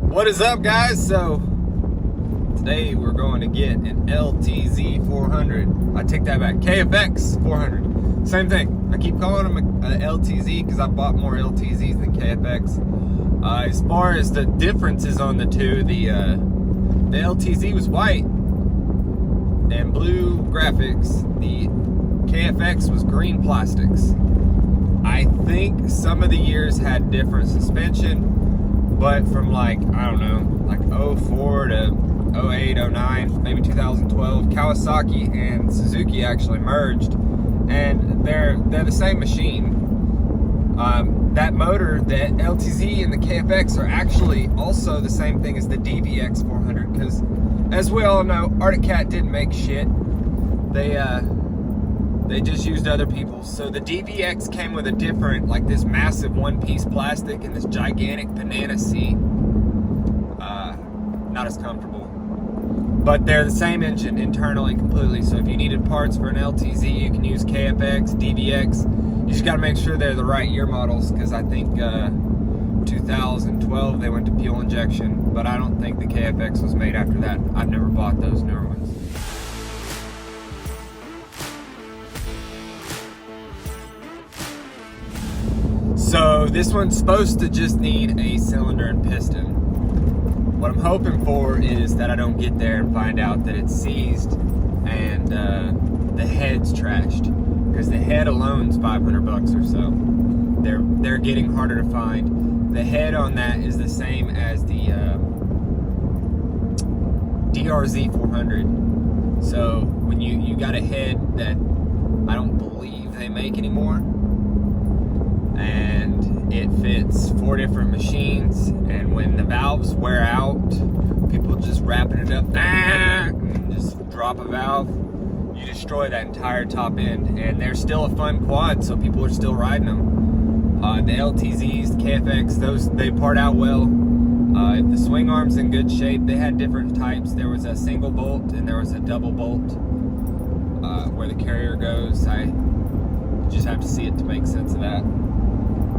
What is up, guys? So today we're going to get an LTZ400. I take that back. KFX400. Same thing. I keep calling them a LTZ because I bought more LTZs than KFX. As far as the differences on the two, the LTZ was white and blue graphics. The KFX was green plastics. I think some of the years had different suspension, but from like, I don't know, like 04 to 08, 09, maybe 2012, Kawasaki and Suzuki actually merged, and they're the same machine. That motor, the LTZ and the KFX are actually also the same thing as the DBX400, because as we all know, Arctic Cat didn't make shit. They just used other people's. So the DBX came with a different, like this massive one-piece plastic and this gigantic banana seat. Not as comfortable. But they're the same engine internally completely. So if you needed parts for an LTZ, you can use KFX, DBX. You just gotta make sure they're the right year models, because I think 2012 they went to fuel injection, but I don't think the KFX was made after that. I've never bought those newer ones. So this one's supposed to just need a cylinder and piston. What I'm hoping for is that I don't get there and find out that it's seized and the head's trashed, because the head alone's 500 bucks or so. They're getting harder to find. The head on that is the same as the DRZ400. So when you got a head that I don't believe they make anymore, and it fits 4 different machines, and when the valves wear out, people just wrapping it up and just drop a valve, you destroy that entire top end. And they're still a fun quad, so people are still riding them. The LTZs, the KFX, those, they part out well. If the swing arm's in good shape, they had different types. There was a single bolt and there was a double bolt where the carrier goes. I just have to see it to make sense of that.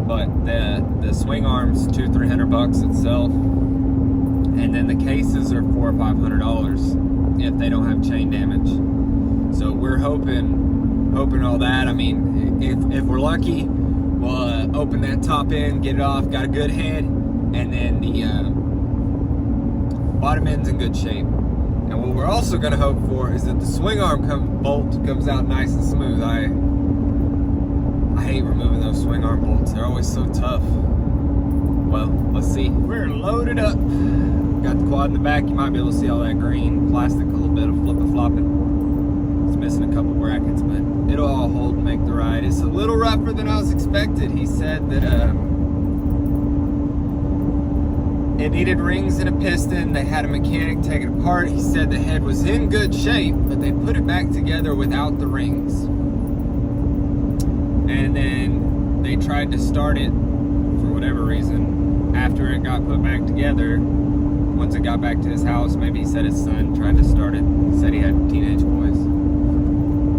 But the swing arm's $200-300 bucks itself, and then the cases are $400 or $500 if they don't have chain damage. So we're hoping all that. I mean, if we're lucky, we'll open that top end, get it off, got a good head, and then the bottom end's in good shape. And what we're also going to hope for is that the swing arm bolt comes out nice and smooth. I hate removing those swing arm bolts. They're always so tough. Well, let's see. We're loaded up. Got the quad in the back. You might be able to see all that green plastic, a little bit of flipping-flopping. It's missing a couple brackets, but it'll all hold and make the ride. It's a little rougher than I was expected. He said that it needed rings and a piston. They had a mechanic take it apart. He said the head was in good shape, but they put it back together without the rings. And then they tried to start it for whatever reason after it got put back together. Once it got back to his house, maybe he said his son tried to start it. He said he had teenage boys.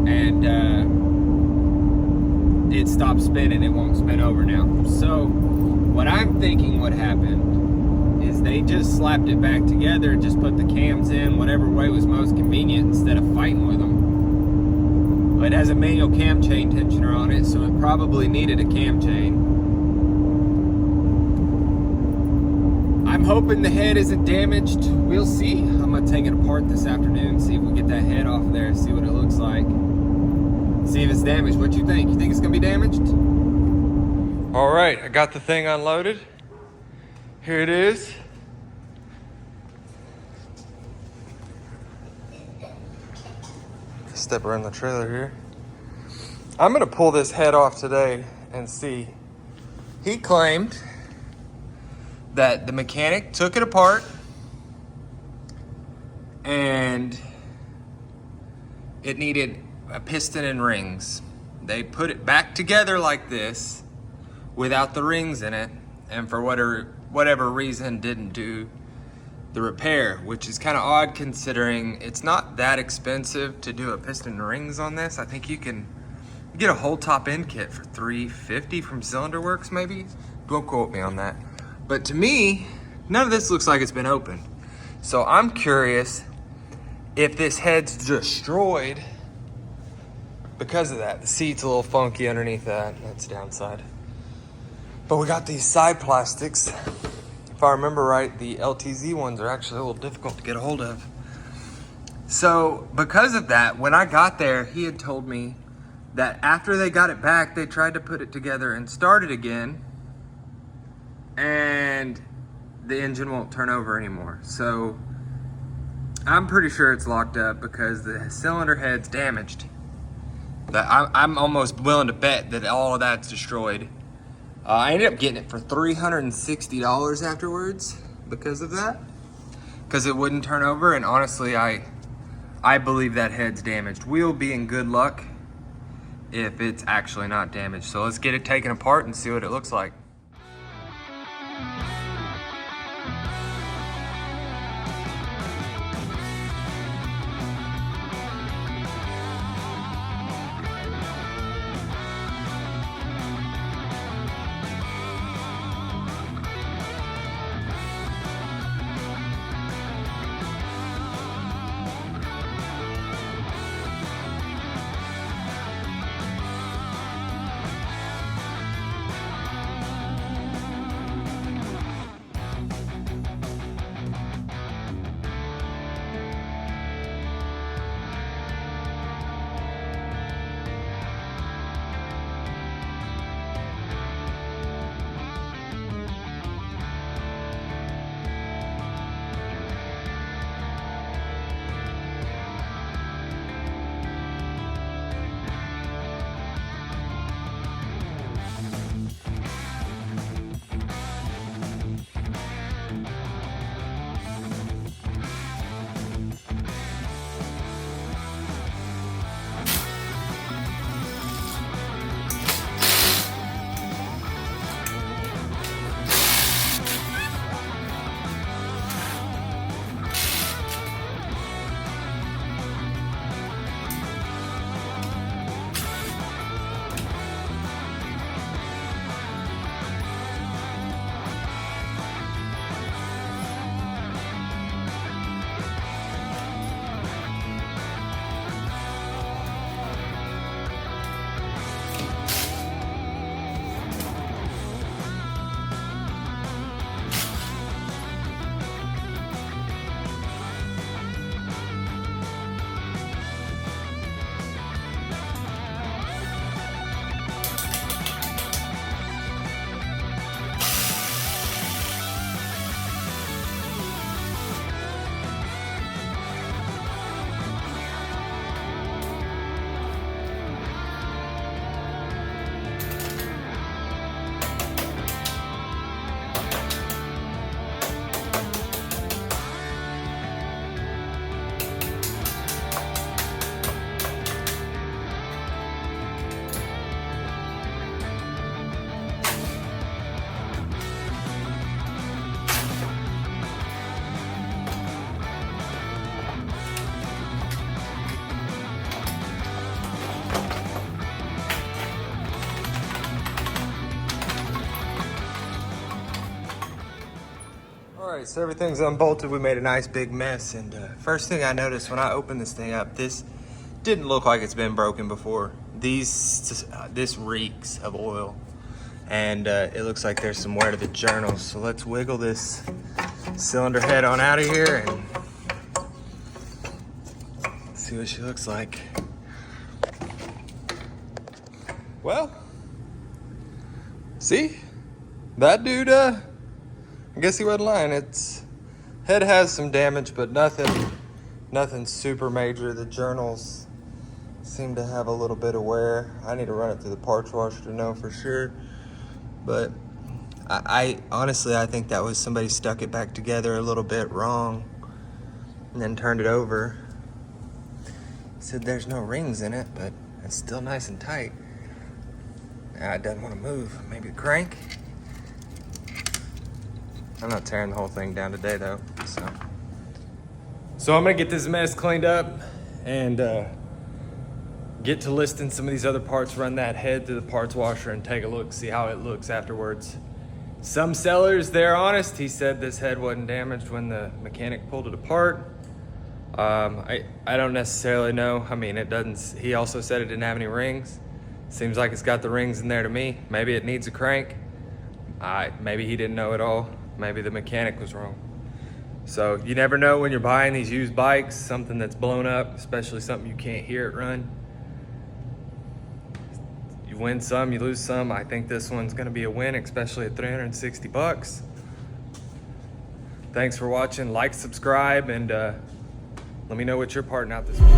And it stopped spinning. It won't spin over now. So what I'm thinking what happened is they just slapped it back together, just put the cams in whatever way was most convenient instead of fighting with them. It has a manual cam chain tensioner on it, so it probably needed a cam chain. I'm hoping the head isn't damaged. We'll see. I'm gonna take it apart this afternoon, see if we get that head off of there, see what it looks like. See if it's damaged. What you think? You think it's gonna be damaged? All right, I got the thing unloaded. Here it is. Step around the trailer here. I'm gonna pull this head off today and see. He claimed that the mechanic took it apart and it needed a piston and rings. They put it back together like this without the rings in it, and for whatever reason didn't do the repair, which is kind of odd considering it's not that expensive to do a piston and rings on this. I think you can get a whole top end kit for $350 from Cylinder Works maybe. Don't quote me on that. But to me, none of this looks like it's been opened. So I'm curious if this head's destroyed because of that. The seat's a little funky underneath that. That's the downside. But we got these side plastics. If I remember right, the LTZ ones are actually a little difficult to get a hold of. So because of that, when I got there, he had told me that after they got it back, they tried to put it together and start it again, and the engine won't turn over anymore. So I'm pretty sure it's locked up because the cylinder head's damaged. I'm almost willing to bet that all of that's destroyed. I ended up getting it for $360 afterwards because of that, because it wouldn't turn over. And honestly, I believe that head's damaged. We'll be in good luck if it's actually not damaged. So let's get it taken apart and see what it looks like. All right, so everything's unbolted. We made a nice big mess, and first thing I noticed when I opened this thing up, this didn't look like it's been broken before. This reeks of oil, and it looks like there's some wear to the journals. So let's wiggle this cylinder head on out of here and see what she looks like. Well, see, that dude, I guess he wasn't lying. Its head has some damage, but nothing super major. The journals seem to have a little bit of wear. I need to run it through the parts washer to know for sure. But I honestly, I think that was somebody stuck it back together a little bit wrong and then turned it over. Said there's no rings in it, but it's still nice and tight. Now it doesn't want to move. Maybe the crank. I'm not tearing the whole thing down today though, so I'm gonna get this mess cleaned up and get to listing some of these other parts, run that head through the parts washer and take a look, see how it looks afterwards. Some sellers, they're honest. He said this head wasn't damaged when the mechanic pulled it apart. I don't necessarily know. I mean, it doesn't, he also said it didn't have any rings. Seems like it's got the rings in there to me. Maybe it needs a crank. Maybe he didn't know at all. Maybe the mechanic was wrong. So you never know when you're buying these used bikes, something that's blown up, especially something you can't hear it run. You win some, you lose some. I think this one's gonna be a win, especially at 360 bucks. Thanks for watching. Like, subscribe, and let me know what you're parting out this week.